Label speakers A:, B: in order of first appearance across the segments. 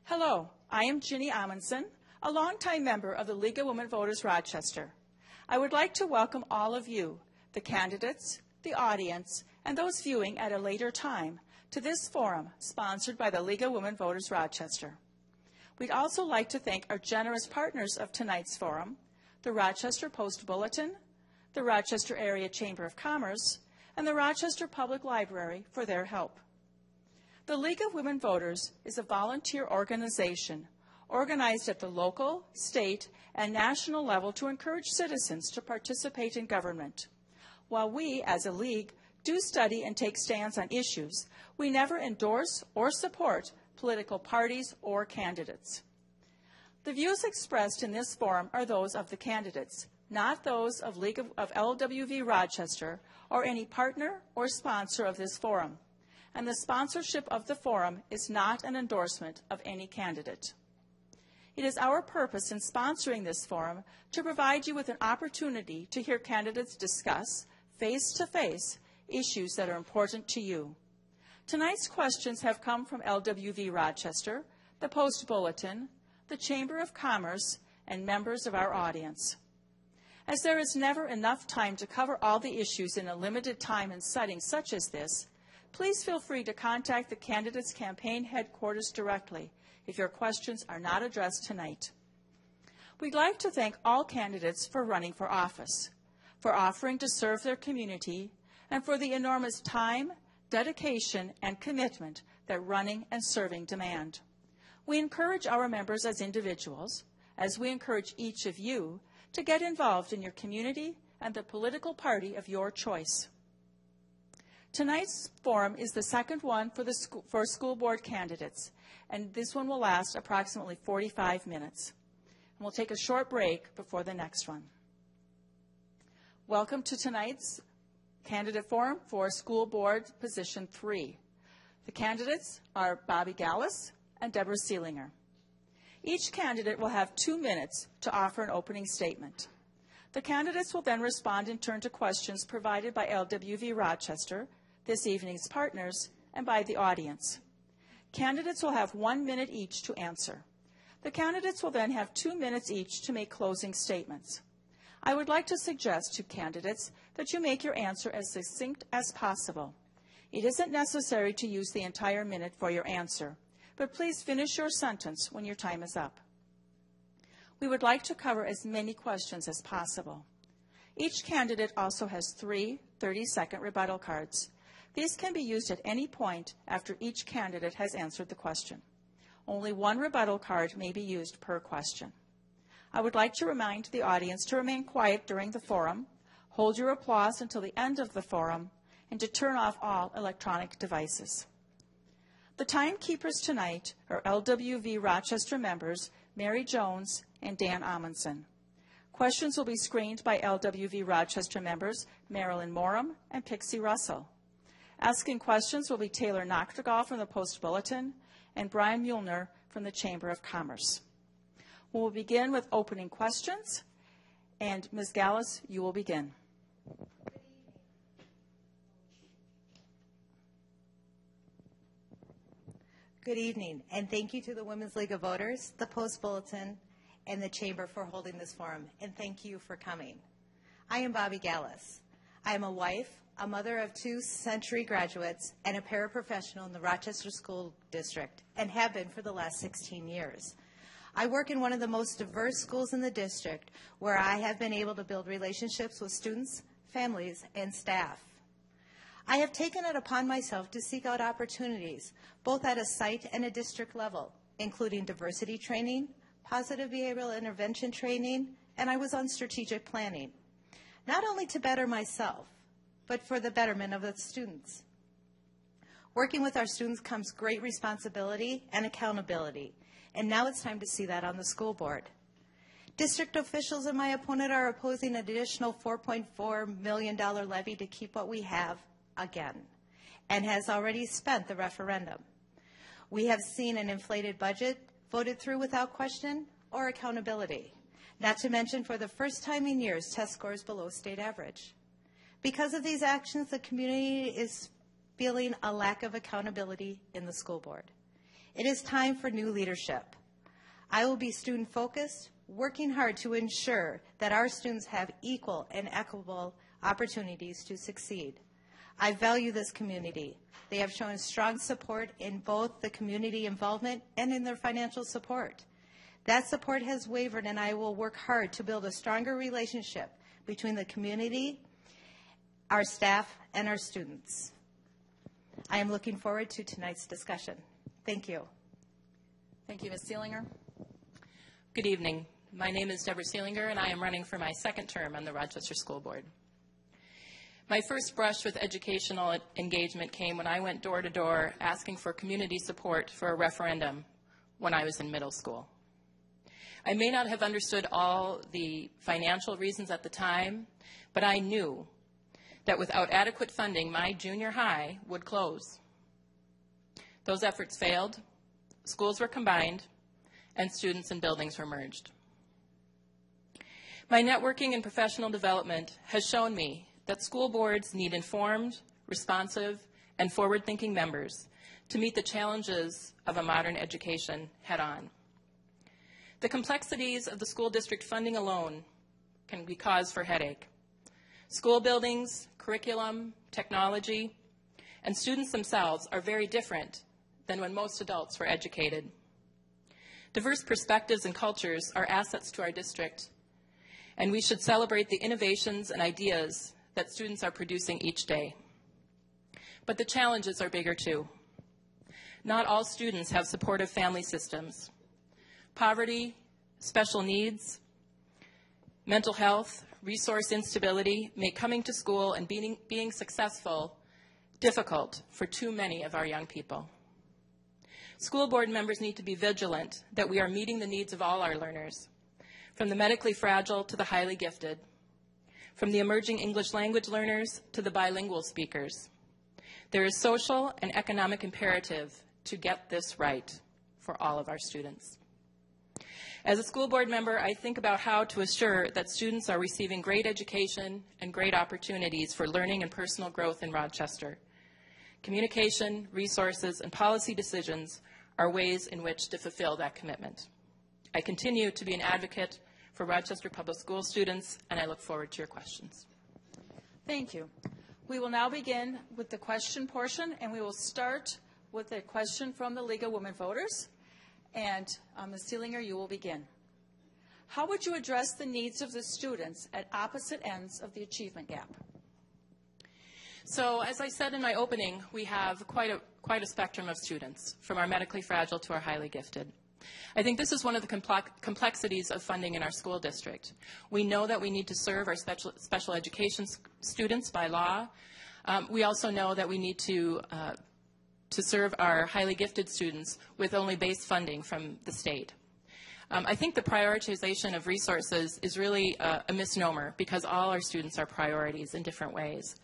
A: Hello, I am Ginny Amundsen, a longtime member of the League of Women Voters Rochester. I would like to welcome all of you, the candidates, the audience, and those viewing at a later time, to this forum sponsored by the League of Women Voters Rochester. We'd also like to thank our generous partners of tonight's forum, the Rochester Post-Bulletin, the Rochester Area Chamber of Commerce, and the Rochester Public Library for their help. The League of Women Voters is a volunteer organization organized at the local, state, and national level to encourage citizens to participate in government. While we, as a league, do study and take stands on issues, we never endorse or support political parties or candidates. The views expressed in this forum are those of the candidates, not those of LWV Rochester or any partner or sponsor of this forum. And the sponsorship of the forum is not an endorsement of any candidate. It is our purpose in sponsoring this forum to provide you with an opportunity to hear candidates discuss, face-to-face, issues that are important to you. Tonight's questions have come from LWV Rochester, the Post-Bulletin, the Chamber of Commerce, and members of our audience. As there is never enough time to cover all the issues in a limited time and setting such as this, please feel free to contact the candidates' campaign headquarters directly if your questions are not addressed tonight. We'd like to thank all candidates for running for office, for offering to serve their community, and for the enormous time, dedication, and commitment that running and serving demand. We encourage our members as individuals, as we encourage each of you, to get involved in your community and the political party of your choice. Tonight's forum is the second one for school board candidates, and this one will last approximately 45 minutes. And we'll take a short break before the next one. Welcome to tonight's candidate forum for school board position 3. The candidates are Bobby Gallas and Deborah Seelinger. Each candidate will have 2 minutes to offer an opening statement. The candidates will then respond in turn to questions provided by LWV Rochester, this evening's partners, and by the audience. Candidates will have 1 minute each to answer. The candidates will then have 2 minutes each to make closing statements. I would like to suggest to candidates that you make your answer as succinct as possible. It isn't necessary to use the entire minute for your answer, but please finish your sentence when your time is up. We would like to cover as many questions as possible. Each candidate also has 3 30-second rebuttal cards. These can be used at any point after each candidate has answered the question. Only 1 rebuttal card may be used per question. I would like to remind the audience to remain quiet during the forum, hold your applause until the end of the forum, and to turn off all electronic devices. The timekeepers tonight are LWV Rochester members Mary Jones and Dan Amundsen. Questions will be screened by LWV Rochester members Marilyn Morum and Pixie Russell. Asking questions will be Taylor Noctegal from the Post-Bulletin and Brian Muehlner from the Chamber of Commerce. We will begin with opening questions, and Ms. Gallas, you will begin.
B: Good evening, and thank you to the Women's League of Voters, the Post-Bulletin, and the Chamber for holding this forum, and thank you for coming. I am Bobby Gallas. I am a wife, a mother of 2 Century graduates, and a paraprofessional in the Rochester School District, and have been for the last 16 years. I work in one of the most diverse schools in the district, where I have been able to build relationships with students, families, and staff. I have taken it upon myself to seek out opportunities, both at a site and a district level, including diversity training, positive behavioral intervention training, and I was on strategic planning, not only to better myself, but for the betterment of the students. Working with our students comes great responsibility and accountability, and now it's time to see that on the school board. District officials and my opponent are opposing an additional $4.4 million levy to keep what we have again, and has already spent the referendum. We have seen an inflated budget voted through without question or accountability, not to mention for the first time in years test scores below state average. Because of these actions, the community is feeling a lack of accountability in the school board. It is time for new leadership. I will be student-focused, working hard to ensure that our students have equal and equitable opportunities to succeed. I value this community. They have shown strong support in both the community involvement and in their financial support. That support has wavered, and I will work hard to build a stronger relationship between the community, our staff, and our students. I am looking forward to tonight's discussion. Thank you.
A: Thank you, Ms. Seelinger.
C: Good evening. My name is Deborah Seelinger, and I am running for my second term on the Rochester School Board. My first brush with educational engagement came when I went door to door asking for community support for a referendum when I was in middle school. I may not have understood all the financial reasons at the time, but I knew that without adequate funding, my junior high would close. Those efforts failed, schools were combined, and students and buildings were merged. My networking and professional development has shown me that school boards need informed, responsive, and forward-thinking members to meet the challenges of a modern education head-on. The complexities of the school district funding alone can be cause for headache. School buildings, curriculum, technology, and students themselves are very different than when most adults were educated. Diverse perspectives and cultures are assets to our district, and we should celebrate the innovations and ideas that students are producing each day. But the challenges are bigger too. Not all students have supportive family systems. Poverty, special needs, mental health, resource instability make coming to school and being successful difficult for too many of our young people. School board members need to be vigilant that we are meeting the needs of all our learners, from the medically fragile to the highly gifted, from the emerging English language learners to the bilingual speakers. There is social and economic imperative to get this right for all of our students. As a school board member, I think about how to assure that students are receiving great education and great opportunities for learning and personal growth in Rochester. Communication, resources, and policy decisions are ways in which to fulfill that commitment. I continue to be an advocate for Rochester Public School students, and I look forward to your questions.
A: Thank you. We will now begin with the question portion, and we will start with a question from the League of Women Voters. And Ms. Seelinger, you will begin. How would you address the needs of the students at opposite ends of the achievement gap?
C: So, as I said in my opening, we have quite a spectrum of students, from our medically fragile to our highly gifted. I think this is one of the complexities of funding in our school district. We know that we need to serve our special education students by law. We also know that we need to serve our highly gifted students with only base funding from the state. I think the prioritization of resources is really a misnomer because all our students are priorities in different ways.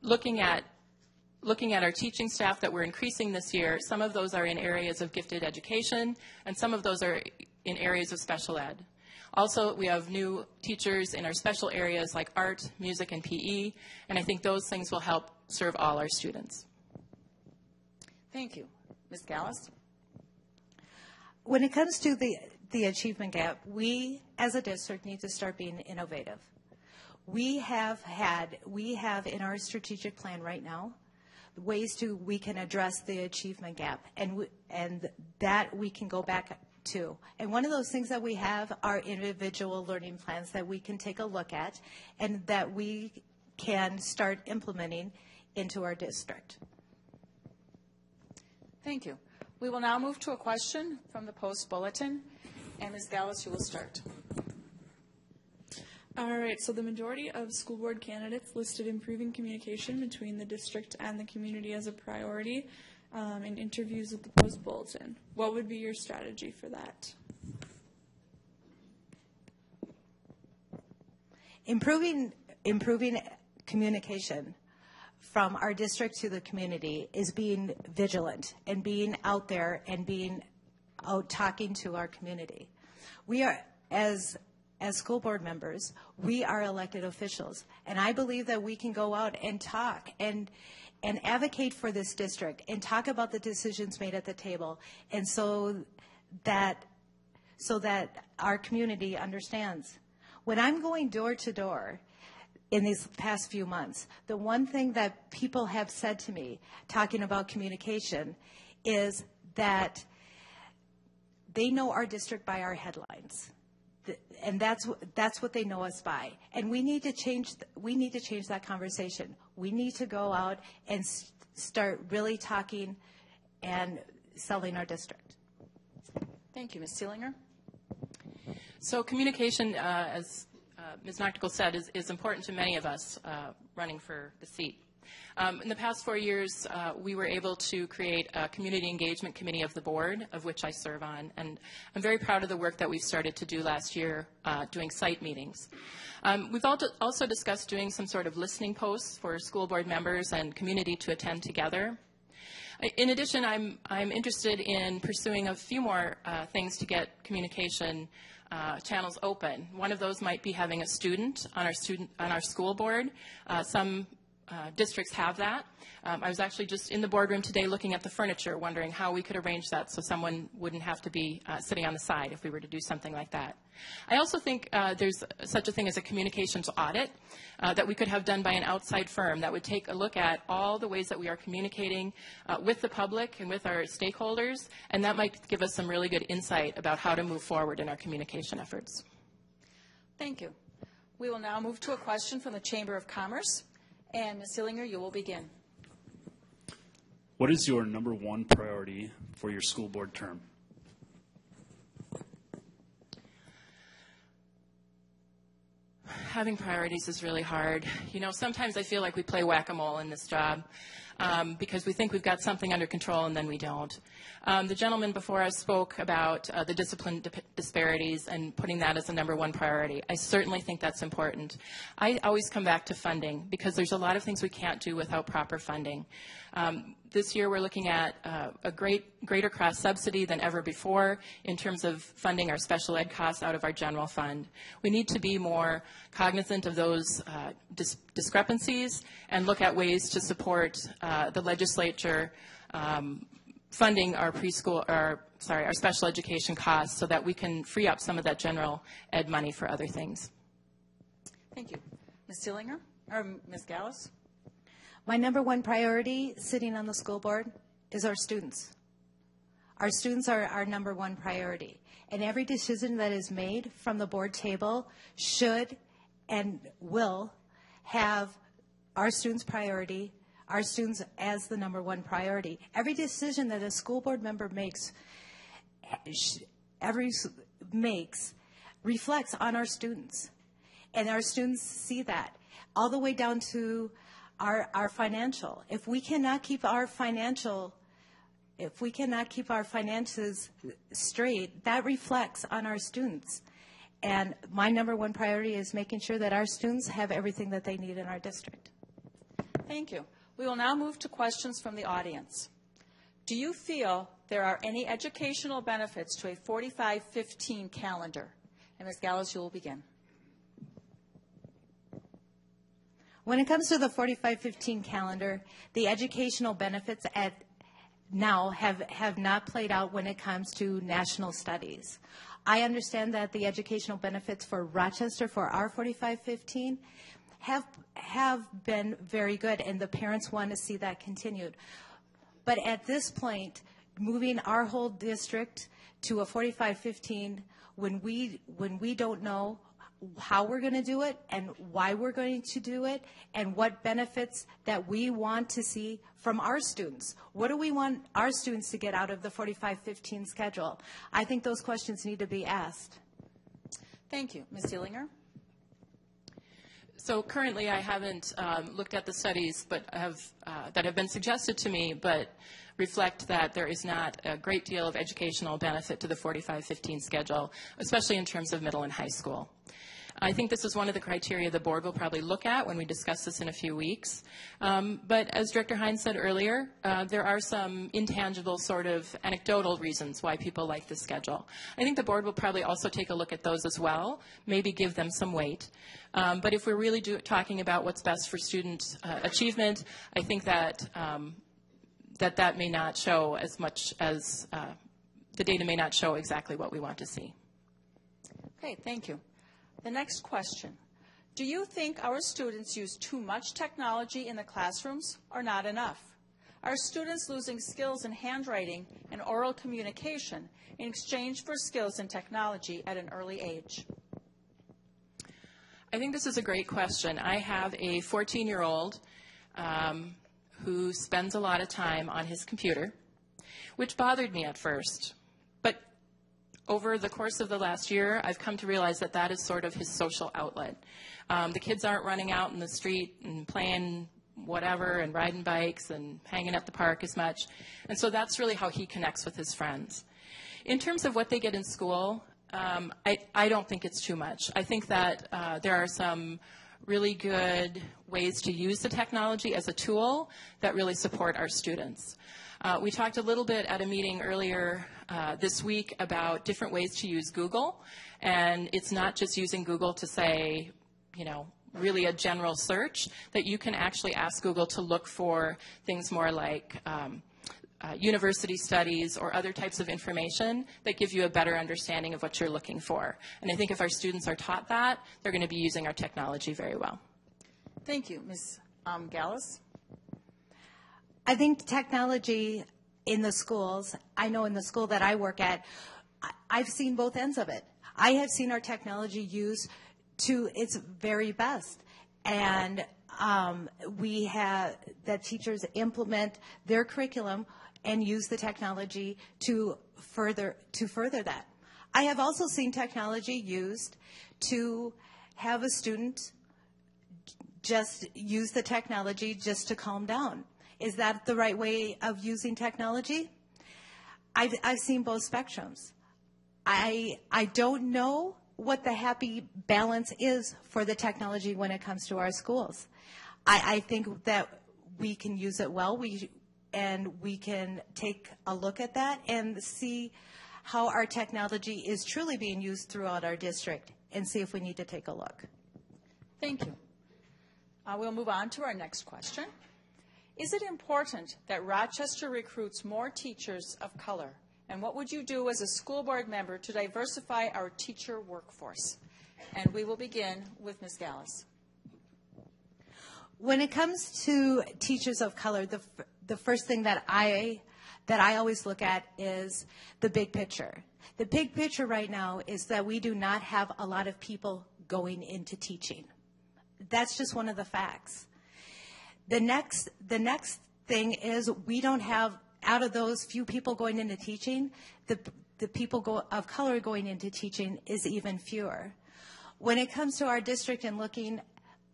C: Looking at our teaching staff that we're increasing this year, some of those are in areas of gifted education, and some of those are in areas of special ed. Also, we have new teachers in our special areas like art, music, and PE, and I think those things will help serve all our students.
A: Thank you. Ms. Gallas?
B: When it comes to the achievement gap, we as a district need to start being innovative. We have in our strategic plan right now ways we can address the achievement gap, and that we can go back to. And one of those things that we have are individual learning plans that we can take a look at and that we can start implementing into our district.
A: Thank you. We will now move to a question from the Post Bulletin. And Ms. Gallas, you will start.
D: All right, so the majority of school board candidates listed improving communication between the district and the community as a priority in interviews with the Post Bulletin. What would be your strategy for that?
B: Improving communication from our district to the community is being vigilant and being out there and being out talking to our community. We are, as school board members, we are elected officials, and I believe that we can go out and talk and and advocate for this district and talk about the decisions made at the table, and so that our community understands. When I'm going door to door in these past few months, the one thing that people have said to me, talking about communication, is that they know our district by our headlines. And that's what they know us by. And we need to change that conversation. We need to go out and start really talking and selling our district.
A: Thank you. Ms. Seelinger?
C: So communication, as Ms. Noctigal said, is important to many of us running for the seat. In the past 4 years, we were able to create a community engagement committee of the board, of which I serve on, and I'm very proud of the work that we started to do last year, doing site meetings. We've also discussed doing some sort of listening posts for school board members and community to attend together. In addition, I'm interested in pursuing a few more things to get communication channels open. One of those might be having a student on our school board. Some districts have that. I was actually just in the boardroom today looking at the furniture, wondering how we could arrange that so someone wouldn't have to be sitting on the side if we were to do something like that. I also think there's such a thing as a communications audit that we could have done by an outside firm that would take a look at all the ways that we are communicating with the public and with our stakeholders, and that might give us some really good insight about how to move forward in our communication efforts.
A: Thank you. We will now move to a question from the Chamber of Commerce. And Ms. Seelinger, you will begin.
E: What is your number one priority for your school board term?
C: Having priorities is really hard. You know, sometimes I feel like we play whack-a-mole in this job because we think we've got something under control and then we don't. The gentleman before us spoke about the discipline disparities and putting that as the number one priority. I certainly think that's important. I always come back to funding because there's a lot of things we can't do without proper funding. This year we're looking at a greater cross-subsidy than ever before in terms of funding our special ed costs out of our general fund. We need to be more cognizant of those discrepancies and look at ways to support the legislature funding our our special education costs so that we can free up some of that general ed money for other things.
A: Thank you. Ms. Seelinger, or Ms. Gallas?
B: My number one priority sitting on the school board is our students. Our students are our number one priority. And every decision that is made from the board table should and will have our students' priority, our students as the number one priority. Every decision that a school board member makes reflects on our students. And our students see that all the way down to our financial. If we cannot keep our finances straight, that reflects on our students. And my number one priority is making sure that our students have everything that they need in our district.
A: Thank you. We will now move to questions from the audience. Do you feel there are any educational benefits to a 45-15 calendar? And Ms. Gallas, you will begin.
B: When it comes to the 45-15 calendar, the educational benefits now have not played out when it comes to national studies. I understand that the educational benefits for Rochester for our 45-15 have been very good, and the parents want to see that continued. But at this point, moving our whole district to a 45-15 when we don't know how we're going to do it and why we're going to do it and what benefits that we want to see from our students. What do we want our students to get out of the 45-15 schedule? I think those questions need to be asked.
A: Thank you. Ms. Seelinger?
C: So currently I haven't looked at the studies that have been suggested to me, but reflect that there is not a great deal of educational benefit to the 45-15 schedule, especially in terms of middle and high school. I think this is one of the criteria the board will probably look at when we discuss this in a few weeks. But as Director Hines said earlier, there are some intangible sort of anecdotal reasons why people like this schedule. I think the board will probably also take a look at those as well, maybe give them some weight. But if we're really talking about what's best for student achievement, I think that that may not show as much as the data may not show exactly what we want to see.
A: Okay, thank you. The next question. Do you think our students use too much technology in the classrooms or not enough? Are students losing skills in handwriting and oral communication in exchange for skills in technology at an early age?
C: I think this is a great question. I have a 14-year-old who spends a lot of time on his computer, which bothered me at first. But over the course of the last year, I've come to realize that that is sort of his social outlet. The kids aren't running out in the street and playing whatever and riding bikes and hanging at the park as much. And so that's really how he connects with his friends. In terms of what they get in school, I don't think it's too much. I think that there are some really good ways to use the technology as a tool that really support our students. We talked a little bit at a meeting earlier this week about different ways to use Google, and it's not just using Google to say, you know, really a general search, that you can actually ask Google to look for things more like university studies or other types of information that give you a better understanding of what you're looking for. And I think if our students are taught that, they're going to be using our technology very well.
A: Thank you. Ms. Gallas?
B: I think technology in the schools, I know in the school that I work at, I've seen both ends of it. I have seen our technology used to its very best. And we have that teachers implement their curriculum and use the technology to further that. I have also seen technology used to have a student just use the technology just to calm down. Is that the right way of using technology? I've seen both spectrums. I don't know what the happy balance is for the technology when it comes to our schools. I think that we can use it well, and we can take a look at that and see how our technology is truly being used throughout our district and see if we need to take a look.
A: Thank you. We'll move on to our next question. Is it important that Rochester recruits more teachers of color? And what would you do as a school board member to diversify our teacher workforce? And we will begin with Ms. Gallas.
B: When it comes to teachers of color, the first thing that I always look at is the big picture. The big picture right now is that we do not have a lot of people going into teaching. That's just one of the facts. The next thing is we don't have, out of those few people going into teaching, the people of color going into teaching is even fewer. When it comes to our district and looking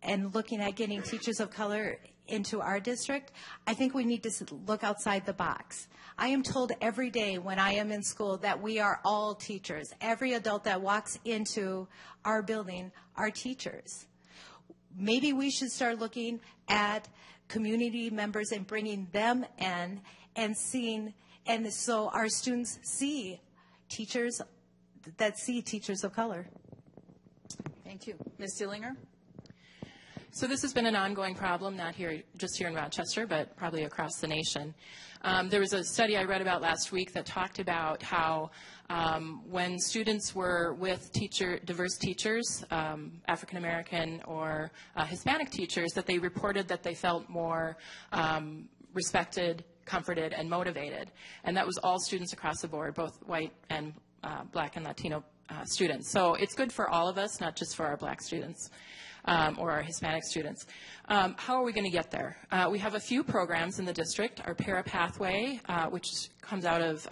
B: at getting teachers of color into our district, I think we need to look outside the box. I am told every day when I am in school that we are all teachers. Every adult that walks into our building are teachers. Maybe we should start looking at community members and bringing them in and seeing, and so our students see teachers of color.
A: Thank you. Ms. Seelinger?
C: So this has been an ongoing problem, not just here in Rochester, but probably across the nation. There was a study I read about last week that talked about how when students were with diverse teachers, African American or Hispanic teachers, that they reported that they felt more respected, comforted, and motivated. And that was all students across the board, both white and black and Latino students. So it's good for all of us, not just for our black students. Or our Hispanic students. How are we going to get there? We have a few programs in the district. Our Para Pathway, which comes out of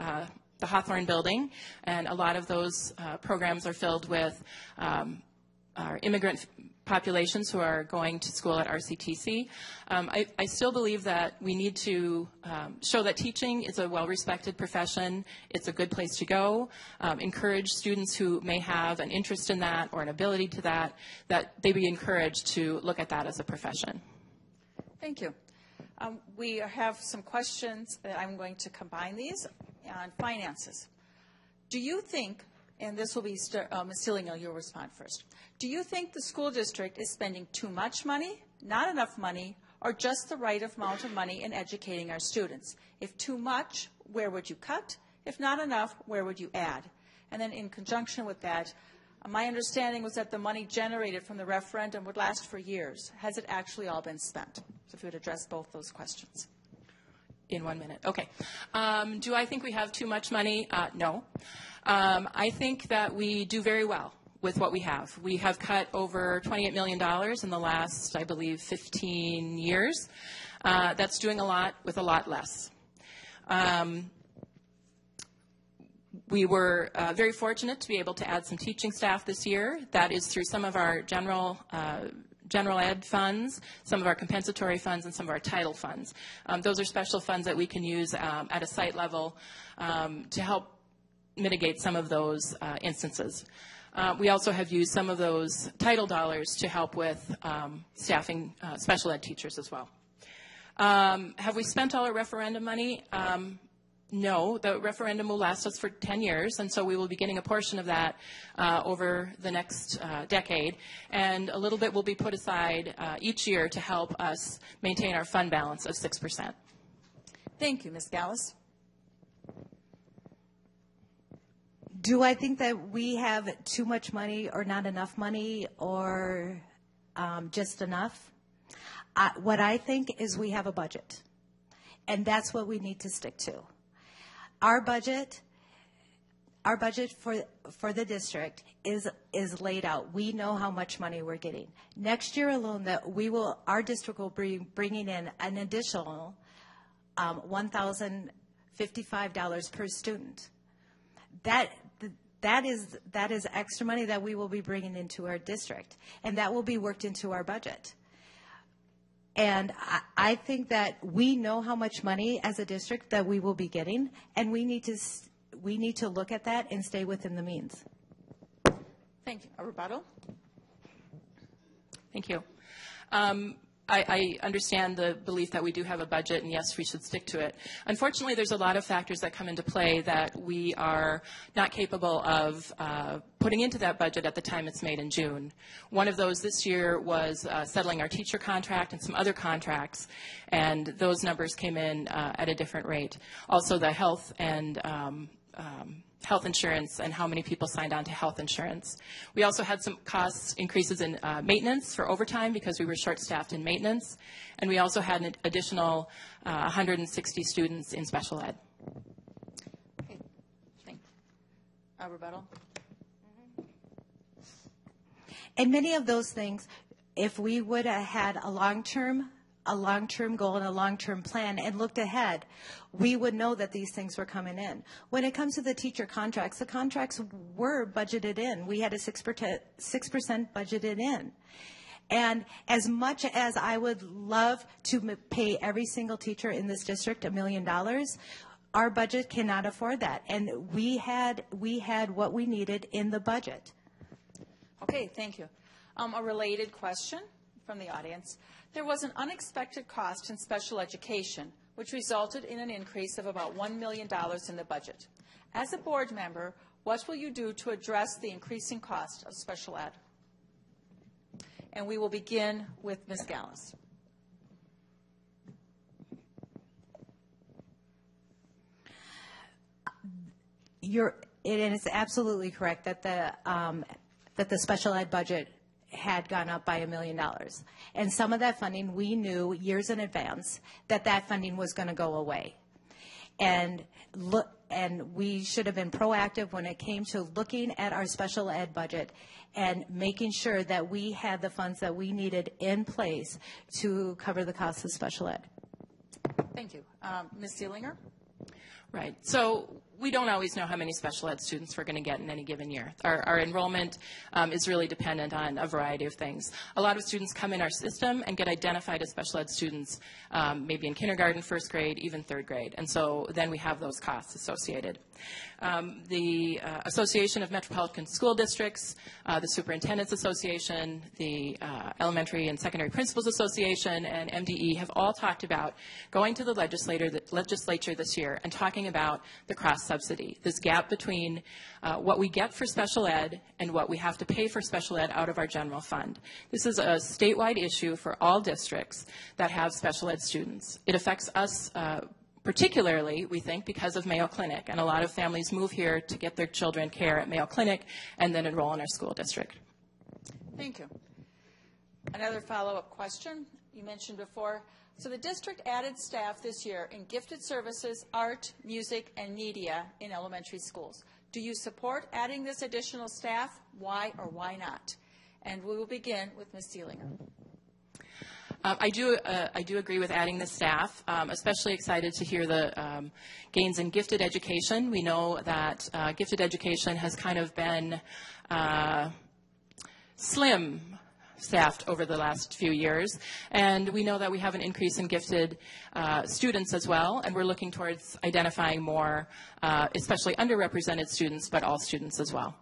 C: the Hawthorne building, and a lot of those programs are filled with our immigrant populations who are going to school at RCTC. I still believe that we need to show that teaching is a well-respected profession. It's a good place to go. Encourage students who may have an interest in that or an ability to that they be encouraged to look at that as a profession.
A: Thank you. We have some questions that I'm going to combine these on finances. Do you think, and this will be Ms. Seelinger, you'll respond first. Do you think the school district is spending too much money, not enough money, or just the right amount of money in educating our students? If too much, where would you cut? If not enough, where would you add? And then in conjunction with that, my understanding was that the money generated from the referendum would last for years. Has it actually all been spent? So if you would address both those questions.
C: In 1 minute. Okay. Do I think we have too much money? No. I think that we do very well with what we have. We have cut over $28 million in the last, I believe, 15 years. That's doing a lot with a lot less. We were very fortunate to be able to add some teaching staff this year. That is through some of our general ed funds, some of our compensatory funds, and some of our title funds. Those are special funds that we can use at a site level to help mitigate some of those instances. We also have used some of those title dollars to help with staffing special ed teachers as well. Have we spent all our referendum money? No, the referendum will last us for 10 years, and so we will be getting a portion of that over the next decade, and a little bit will be put aside each year to help us maintain our fund balance of 6%.
A: Thank you, Ms. Gallas.
B: Do I think that we have too much money or not enough money or just enough? What I think is we have a budget, and that's what we need to stick to. Our budget for the district is laid out. We know how much money we're getting. Next year alone, our district will be bringing in an additional $1,055 per student. That is extra money that we will be bringing into our district, and that will be worked into our budget. And I think that we know how much money as a district that we will be getting, and we need to look at that and stay within the means.
A: Thank you. A rebuttal?
C: Thank you. I understand the belief that we do have a budget, and yes, we should stick to it. Unfortunately, there's a lot of factors that come into play that we are not capable of putting into that budget at the time it's made in June. One of those this year was settling our teacher contract and some other contracts, and those numbers came in at a different rate. Also, the health and health insurance and how many people signed on to health insurance. We also had some cost increases in maintenance for overtime because we were short-staffed in maintenance. And we also had an additional 160 students in special ed.
A: Okay. Thank you. A rebuttal?
B: And many of those things, if we would have had a long-term goal and a long-term plan and looked ahead, we would know that these things were coming in. When it comes to the teacher contracts, the contracts were budgeted in. We had a 6% budgeted in. And as much as I would love to pay every single teacher in this district $1 million, our budget cannot afford that. And we had what we needed in the budget.
A: Okay, thank you. A related question from the audience. There was an unexpected cost in special education, which resulted in an increase of about $1 million in the budget. As a board member, what will you do to address the increasing cost of special ed? And we will begin with Ms. Gallas.
B: It is absolutely correct that the special ed budget had gone up by $1 million. And some of that funding, we knew years in advance that funding was going to go away. And we should have been proactive when it came to looking at our special ed budget and making sure that we had the funds that we needed in place to cover the cost of special ed.
A: Thank you. Ms. Seelinger?
C: Right. So we don't always know how many special ed students we're going to get in any given year. Our enrollment is really dependent on a variety of things. A lot of students come in our system and get identified as special ed students, maybe in kindergarten, first grade, even third grade. And so then we have those costs associated. The Association of Metropolitan School Districts, the Superintendent's Association, the Elementary and Secondary Principals Association, and MDE have all talked about going to the legislature this year and talking about the cross-subsidy, this gap between what we get for special ed and what we have to pay for special ed out of our general fund. This is a statewide issue for all districts that have special ed students. It affects us particularly, we think, because of Mayo Clinic, and a lot of families move here to get their children care at Mayo Clinic and then enroll in our school district.
A: Thank you. Another follow-up question you mentioned before. So the district added staff this year in gifted services, art, music, and media in elementary schools. Do you support adding this additional staff? Why or why not? And we will begin with Ms. Seelinger.
C: I do agree with adding the staff. Especially excited to hear the gains in gifted education. We know that gifted education has kind of been slim staffed over the last few years, and we know that we have an increase in gifted students as well, and we're looking towards identifying more, especially underrepresented students, but all students as well.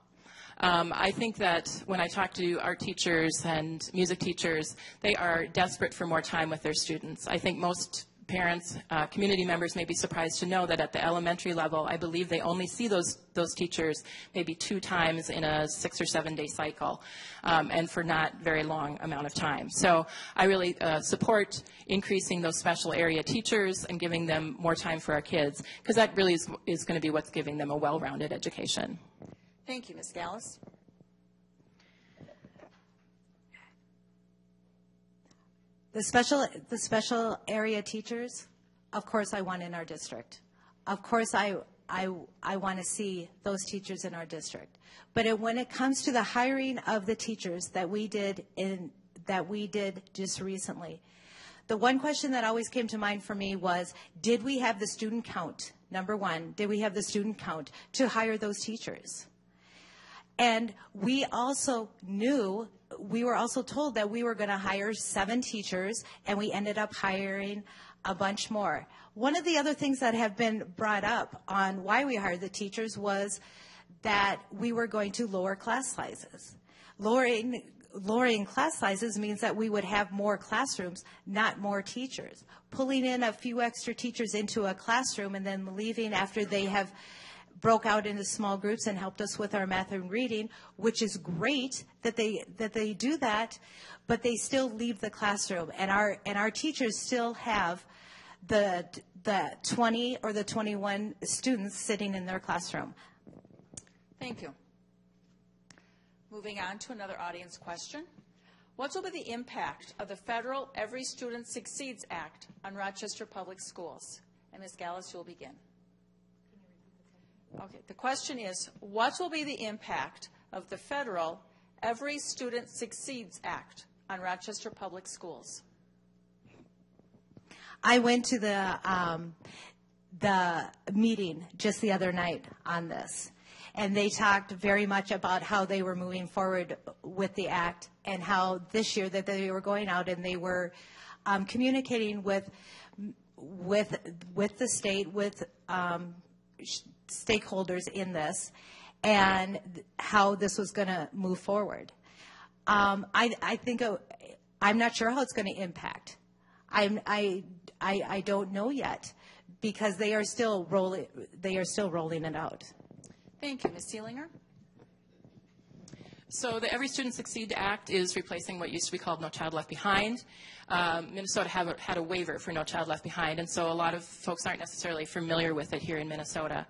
C: I think that when I talk to art teachers and music teachers, they are desperate for more time with their students. I think most parents, community members may be surprised to know that at the elementary level, I believe they only see those teachers maybe 2 times in a 6 or 7 day cycle, and for not very long amount of time. So I really support increasing those special area teachers and giving them more time for our kids, because that really is going to be what's giving them a well-rounded education.
A: Thank you, Ms. Gallas.
B: The special area teachers, of course I want in our district. Of course I want to see those teachers in our district. But when it comes to the hiring of the teachers that we did just recently, the one question that always came to mind for me was, did we have the student count? Number one, did we have the student count to hire those teachers? And we also were also told that we were going to hire 7 teachers, and we ended up hiring a bunch more. One of the other things that have been brought up on why we hired the teachers was that we were going to lower class sizes. Lowering class sizes means that we would have more classrooms, not more teachers. Pulling in a few extra teachers into a classroom and then leaving after they have broke out into small groups and helped us with our math and reading, which is great that they do that, but they still leave the classroom, and our teachers still have the 20 or the 21 students sitting in their classroom.
A: Thank you. Moving on to another audience question. What will be the impact of the federal Every Student Succeeds Act on Rochester Public Schools? And Ms. Gallas, you will begin. Okay, the question is, what will be the impact of the federal Every Student Succeeds Act on Rochester Public Schools?
B: I went to the meeting just the other night on this, and they talked very much about how they were moving forward with the act, and how this year that they were going out and they were communicating with the state, with stakeholders in this, and how this was going to move forward. I think I'm not sure how it's going to impact. I don't know yet, because they are still rolling it out.
A: Thank you, Ms. Seelinger.
C: So the Every Student Succeed Act is replacing what used to be called No Child Left Behind. Minnesota had a waiver for No Child Left Behind, and so a lot of folks aren't necessarily familiar with it here in Minnesota.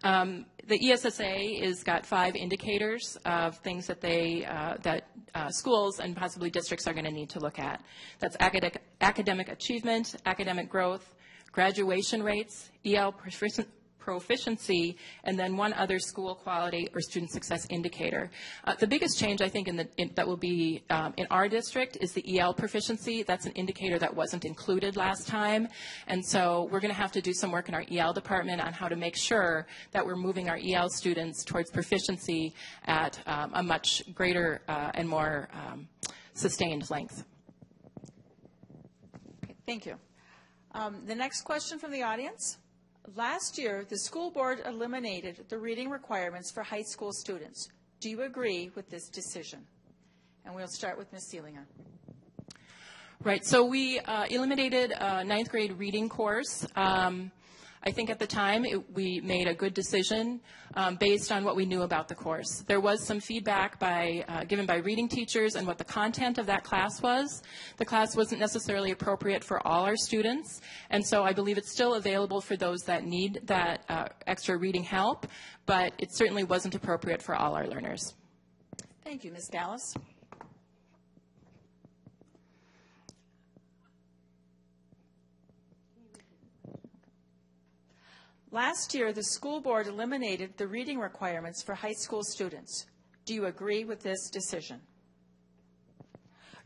C: The ESSA has got 5 indicators of things that schools and possibly districts are going to need to look at. That's academic achievement, academic growth, graduation rates, EL proficiency, and then one other school quality or student success indicator. The biggest change, I think, that will be in our district is the EL proficiency. That's an indicator that wasn't included last time. And so we're going to have to do some work in our EL department on how to make sure that we're moving our EL students towards proficiency at a much greater and more sustained length.
A: Okay, thank you. The next question from the audience. Last year, the school board eliminated the reading requirements for high school students. Do you agree with this decision? And we'll start with Ms. Seelinger.
C: Right, so we eliminated a ninth grade reading course. I think at the time we made a good decision based on what we knew about the course. There was some feedback given by reading teachers and what the content of that class was. The class wasn't necessarily appropriate for all our students, and so I believe it's still available for those that need that extra reading help, but it certainly wasn't appropriate for all our learners.
A: Thank you, Ms. Gallas. Last year, the school board eliminated the reading requirements for high school students. Do you agree with this decision?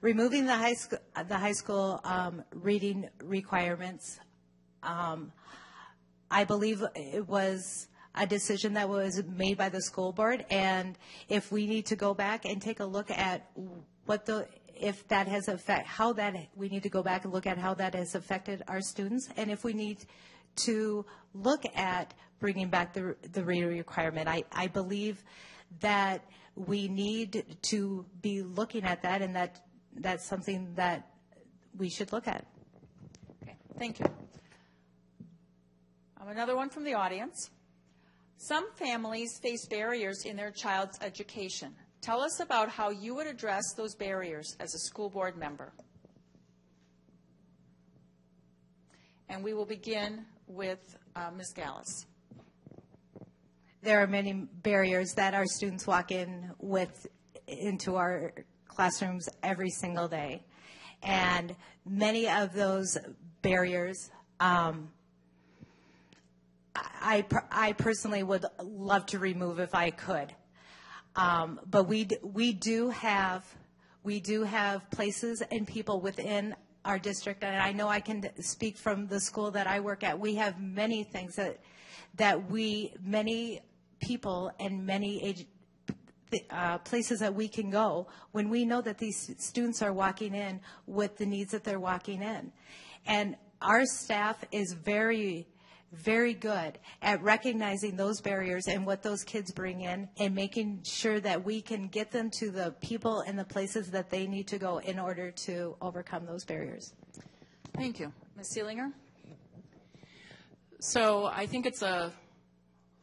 B: Removing the high school reading requirements, I believe it was a decision that was made by the school board, and if we need to go back and take a look at if that has we need to go back and look at how that has affected our students, and if we need to look at bringing back the reading requirement. I believe that we need to be looking at that, and that's something that we should look at.
A: Okay, thank you. Another one from the audience. Some families face barriers in their child's education. Tell us about how you would address those barriers as a school board member. And we will begin with Ms. Gallas.
B: There are many barriers that our students walk into our classrooms every single day. And many of those barriers, I personally would love to remove if I could. But we do have places and people within our district, and I know I can speak from the school that I work at. We have many things many people and many places that we can go when we know that these students are walking in with the needs that they're walking in. And our staff is very, very good at recognizing those barriers and what those kids bring in and making sure that we can get them to the people and the places that they need to go in order to overcome those barriers.
A: Thank you. Ms. Seelinger?
C: So I think it's a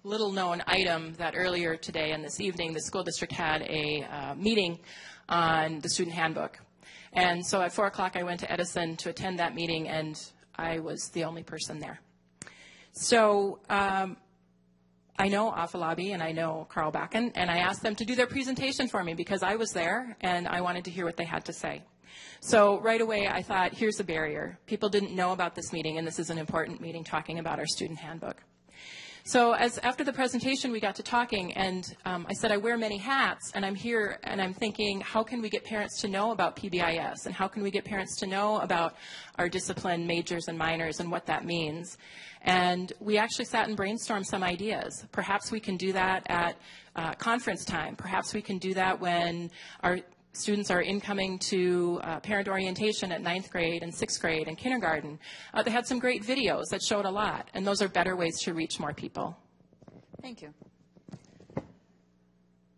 C: little-known item that earlier today and this evening the school district had a meeting on the student handbook. And so at 4 o'clock I went to Edison to attend that meeting, and I was the only person there. So I know Afalabi and I know Carl Bakken, and I asked them to do their presentation for me because I was there and I wanted to hear what they had to say. So right away I thought, here's a barrier. People didn't know about this meeting, and this is an important meeting talking about our student handbook. So after the presentation, we got to talking, and I said, I wear many hats, and I'm here, and I'm thinking, how can we get parents to know about PBIS, and how can we get parents to know about our discipline majors and minors and what that means? And we actually sat and brainstormed some ideas. Perhaps we can do that at conference time. Perhaps we can do that when our students are incoming to parent orientation at 9th grade and 6th grade and kindergarten. They had some great videos that showed a lot, and those are better ways to reach more people.
A: Thank you.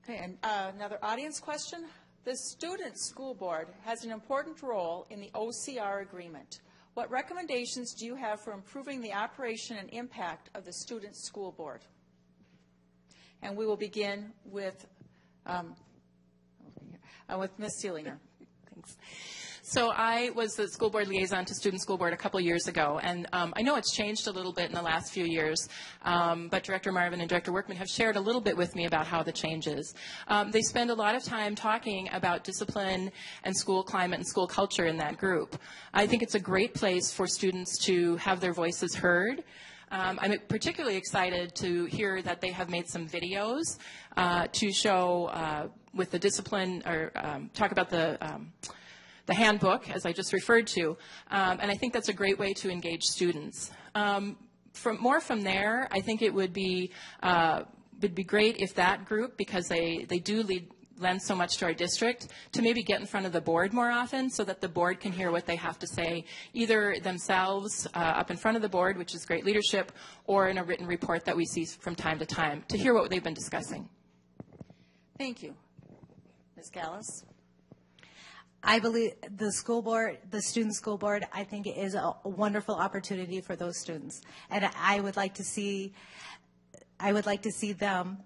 A: Okay, and another audience question. The Student School Board has an important role in the OCR agreement. What recommendations do you have for improving the operation and impact of the Student School Board? And we will begin with Ms. Seelinger.
C: Thanks. So I was the school board liaison to Student School Board a couple years ago, and I know it's changed a little bit in the last few years, but Director Marvin and Director Workman have shared a little bit with me about how the change is. They spend a lot of time talking about discipline and school climate and school culture in that group. I think it's a great place for students to have their voices heard. I'm particularly excited to hear that they have made some videos to show with the discipline, or talk about the handbook, as I just referred to, and I think that's a great way to engage students. From there, I think it would be great if that group, because they do lend so much to our district, to maybe get in front of the board more often so that the board can hear what they have to say, either themselves up in front of the board, which is great leadership, or in a written report that we see from time to time, to hear what they've been discussing.
A: Thank you. Ms. Gallas?
B: I believe the school board, the student school board, I think is a wonderful opportunity for those students, and I would like to see them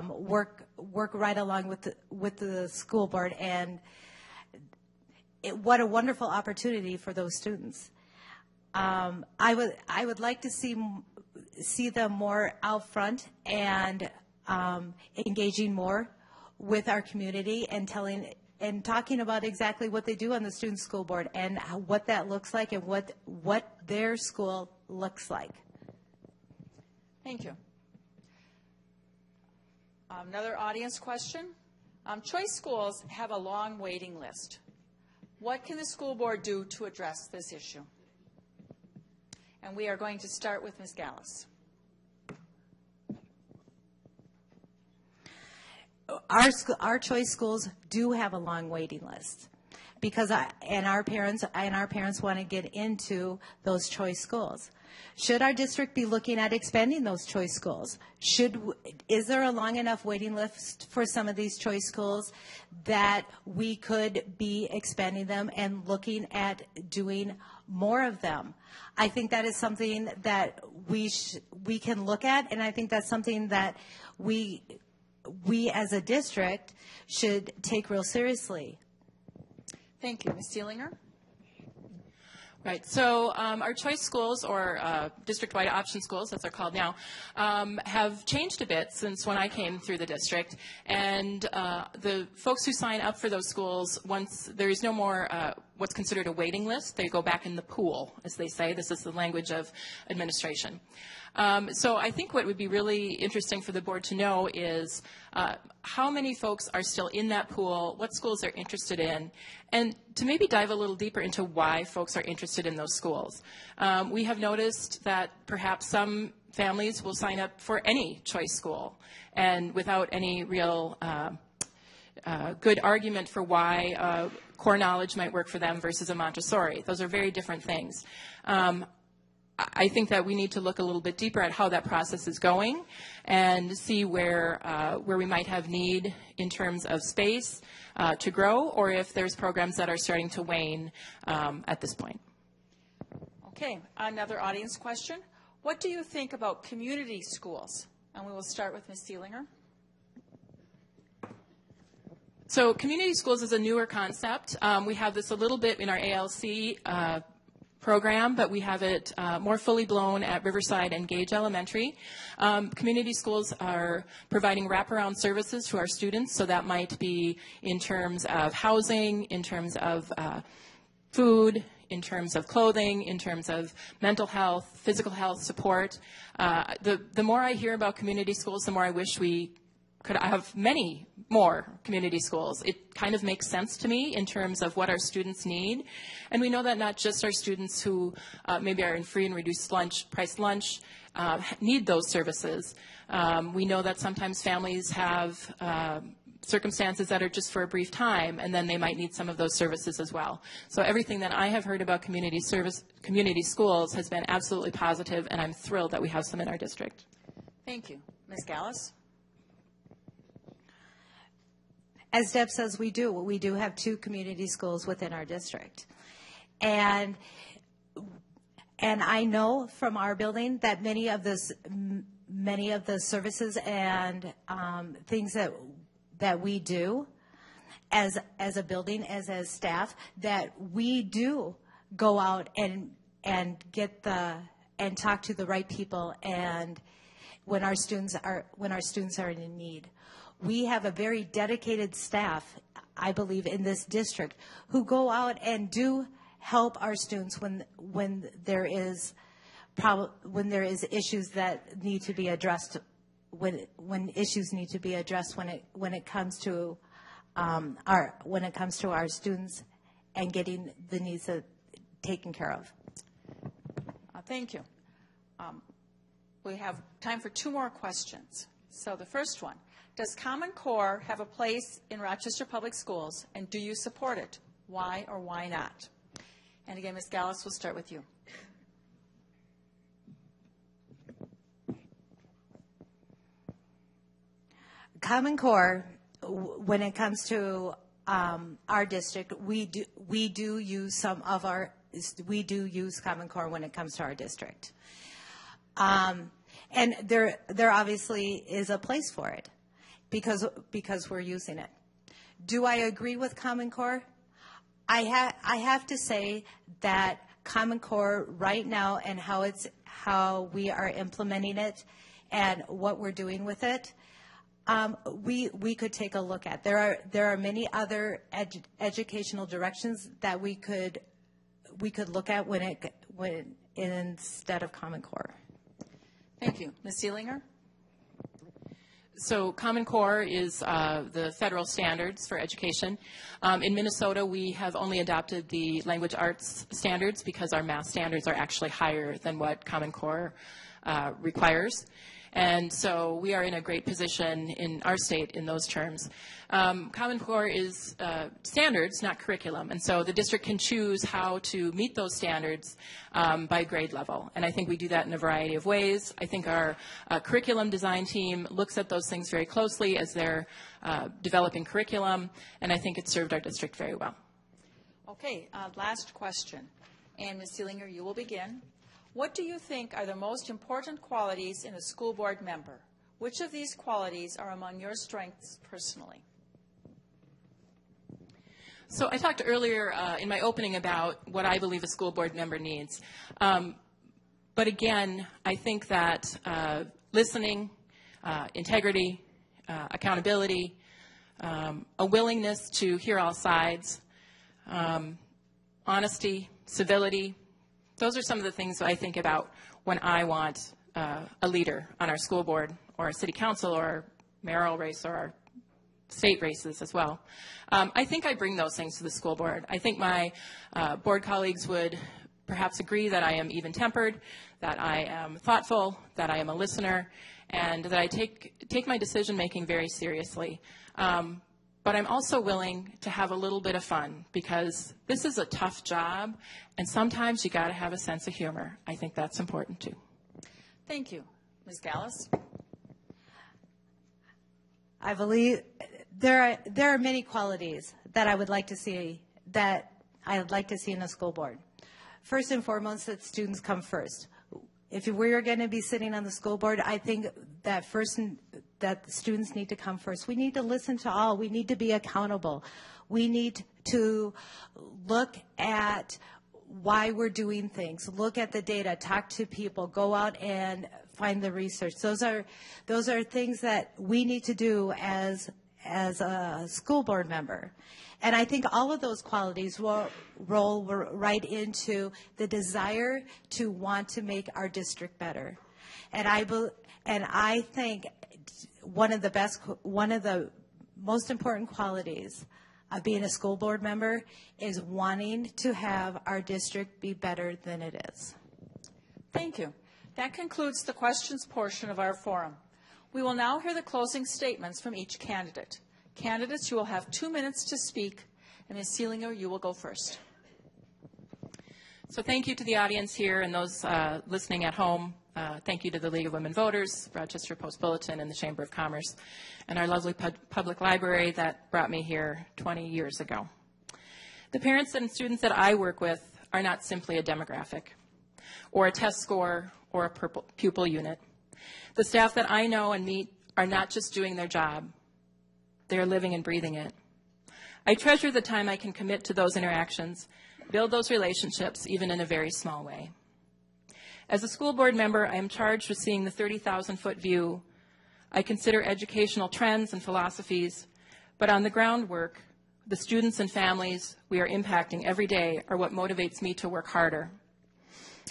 B: work right along with the school board, and what a wonderful opportunity for those students. I would like to see them more out front and engaging more with our community and talking about exactly what they do on the student school board and what that looks like and what their school looks like.
A: Thank you. Another audience question. Choice schools have a long waiting list. What can the school board do to address this issue? And we are going to start with Ms. Gallas.
B: Our choice schools do have a long waiting list because our parents want to get into those choice schools. Should our district be looking at expanding those choice schools? Is there a long enough waiting list for some of these choice schools that we could be expanding them and looking at doing more of them? I think that is something that we can look at, and I think that's something that we as a district should take real seriously.
A: Thank you. Ms. Seelinger?
C: Right. So our choice schools, or district-wide option schools, as they're called now, have changed a bit since when I came through the district. And the folks who sign up for those schools, once there is no more what's considered a waiting list, they go back in the pool, as they say. This is the language of administration. So I think what would be really interesting for the board to know is how many folks are still in that pool, what schools they're interested in, and to maybe dive a little deeper into why folks are interested in those schools. We have noticed that perhaps some families will sign up for any choice school, and without any real good argument for why core knowledge might work for them versus a Montessori. Those are very different things. I think that we need to look a little bit deeper at how that process is going and see where we might have need in terms of space to grow, or if there's programs that are starting to wane at this point.
A: Okay, another audience question. What do you think about community schools? And we will start with Ms. Seelinger.
C: So community schools is a newer concept. We have this a little bit in our ALC program, but we have it more fully blown at Riverside and Gage Elementary. Community schools are providing wraparound services to our students, so that might be in terms of housing, in terms of food, in terms of clothing, in terms of mental health, physical health support. The more I hear about community schools, the more I wish we could have many more community schools. It kind of makes sense to me in terms of what our students need. And we know that not just our students who maybe are in free and reduced price lunch need those services. We know that sometimes families have circumstances that are just for a brief time, and then they might need some of those services as well. So everything that I have heard about community schools has been absolutely positive, and I'm thrilled that we have some in our district.
A: Thank you. Ms. Gallas?
B: As Deb says, we do have 2 community schools within our district. And I know from our building that many of the services and things that we do as a building, as staff, that we do go out and talk to the right people, and when our students are in need. We have a very dedicated staff, I believe, in this district who go out and do help our students when there is when there is issues that need to be addressed, when issues need to be addressed when it comes to our students and getting the needs taken care of.
A: Thank you. We have time for 2 more questions. So the first one, does Common Core have a place in Rochester Public Schools, and do you support it? Why or why not? And again, Ms. Gallas, we'll start with you.
B: Common Core, when it comes to our district, we do use Common Core when it comes to our district, and there obviously is a place for it because we're using it. Do I agree with Common Core? I have to say that Common Core right now and how we are implementing it and what we're doing with it, we could take a look at. There are many other educational directions that we could look at when instead of Common Core.
A: Thank you. Ms. Seelinger?
C: So Common Core is the federal standards for education. In Minnesota, we have only adopted the language arts standards because our math standards are actually higher than what Common Core requires. And so we are in a great position in our state in those terms. Common Core is standards, not curriculum. And so the district can choose how to meet those standards by grade level. And I think we do that in a variety of ways. I think our curriculum design team looks at those things very closely as they're developing curriculum. And I think it's served our district very well.
A: Okay, last question. And Ms. Seelinger, you will begin. What do you think are the most important qualities in a school board member? Which of these qualities are among your strengths personally?
C: So I talked earlier in my opening about what I believe a school board member needs. But again, I think that listening, integrity, accountability, a willingness to hear all sides, honesty, civility, those are some of the things I think about when I want a leader on our school board or our city council or our mayoral race or our state races as well. I think I bring those things to the school board. I think my board colleagues would perhaps agree that I am even-tempered, that I am thoughtful, that I am a listener, and that I take my decision-making very seriously. But I'm also willing to have a little bit of fun because this is a tough job, and sometimes you got to have a sense of humor. I think that's important too.
A: Thank you. Ms. Gallas?
B: I believe there are many qualities that I would like to see in a school board. First and foremost, that students come first. If we're going to be sitting on the school board, I think that that students need to come first. We need to listen to all. We need to be accountable. We need to look at why we're doing things, look at the data, talk to people, go out and find the research. Those are things that we need to do as a school board member. And I think all of those qualities will roll right into the desire to want to make our district better. And I think one of the most important qualities of being a school board member is wanting to have our district be better than it is.
A: Thank you. That concludes the questions portion of our forum. We will now hear the closing statements from each candidate. Candidates, you will have 2 minutes to speak, and Ms. Seelinger, you will go first.
C: So thank you to the audience here and those listening at home. Thank you to the League of Women Voters, Rochester Post-Bulletin, and the Chamber of Commerce, and our lovely public library that brought me here 20 years ago. The parents and students that I work with are not simply a demographic or a test score or a pupil unit. The staff that I know and meet are not just doing their job. They are living and breathing it. I treasure the time I can commit to those interactions, build those relationships, even in a very small way. As a school board member, I am charged with seeing the 30,000-foot view. I consider educational trends and philosophies, but on the groundwork, the students and families we are impacting every day are what motivates me to work harder.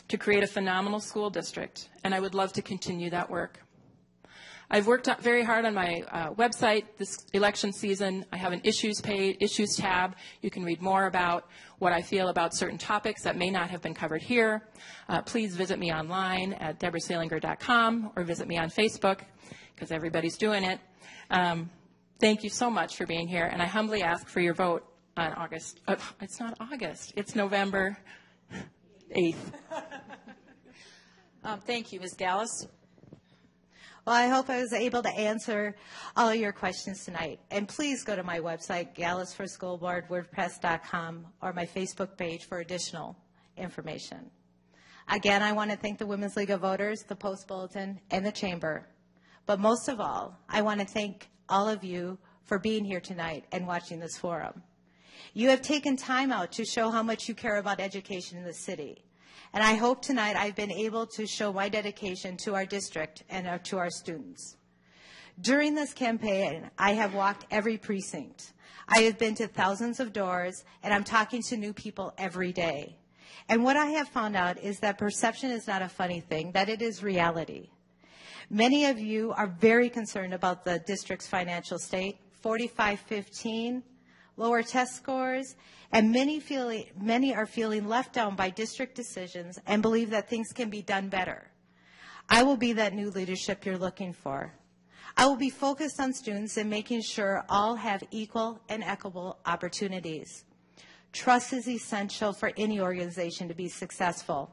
C: to create a phenomenal school district, and I would love to continue that work. I've worked very hard on my website this election season. I have an issues tab. You can read more about what I feel about certain topics that may not have been covered here. Please visit me online at deborahseelinger.com or visit me on Facebook, because everybody's doing it. Thank you so much for being here, and I humbly ask for your vote on August. It's not August. It's November 8th.
A: Thank you. Ms. Gallas?
B: Well, I hope I was able to answer all of your questions tonight. And please go to my website, gallasforschoolboard.wordpress.com, or my Facebook page for additional information. Again, I want to thank the Women's League of Voters, the Post Bulletin, and the Chamber. But most of all, I want to thank all of you for being here tonight and watching this forum. You have taken time out to show how much you care about education in the city. And I hope tonight I've been able to show my dedication to our district and to our students. During this campaign, I have walked every precinct. I have been to thousands of doors, and I'm talking to new people every day. And what I have found out is that perception is not a funny thing, that it is reality. Many of you are very concerned about the district's financial state, 45-15, lower test scores, and many are feeling left down by district decisions and believe that things can be done better. I will be that new leadership you're looking for. I will be focused on students and making sure all have equal and equitable opportunities. Trust is essential for any organization to be successful.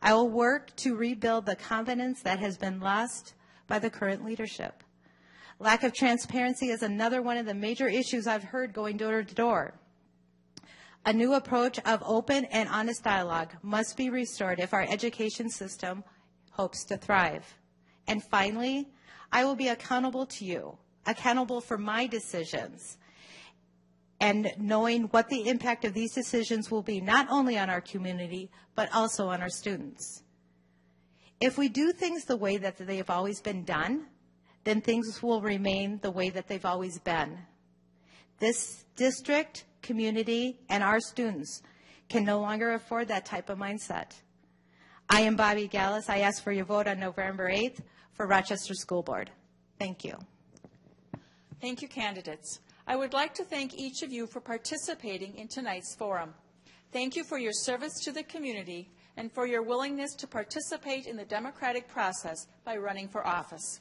B: I will work to rebuild the confidence that has been lost by the current leadership. Lack of transparency is another one of the major issues I've heard going door to door. A new approach of open and honest dialogue must be restored if our education system hopes to thrive. And finally, I will be accountable to you, accountable for my decisions, and knowing what the impact of these decisions will be not only on our community, but also on our students. If we do things the way that they've always been done, then things will remain the way that they've always been. This district, community, and our students can no longer afford that type of mindset. I am Bobby Gallas. I ask for your vote on November 8th for Rochester School Board. Thank you.
A: Thank you, candidates. I would like to thank each of you for participating in tonight's forum. Thank you for your service to the community and for your willingness to participate in the democratic process by running for office.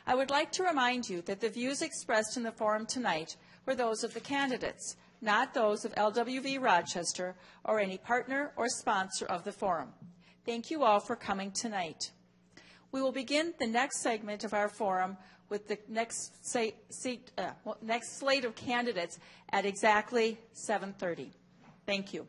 A: I would like to remind you that the views expressed in the forum tonight were those of the candidates, not those of LWV Rochester or any partner or sponsor of the forum. Thank you all for coming tonight. We will begin the next segment of our forum with the next slate of candidates at exactly 7:30. Thank you.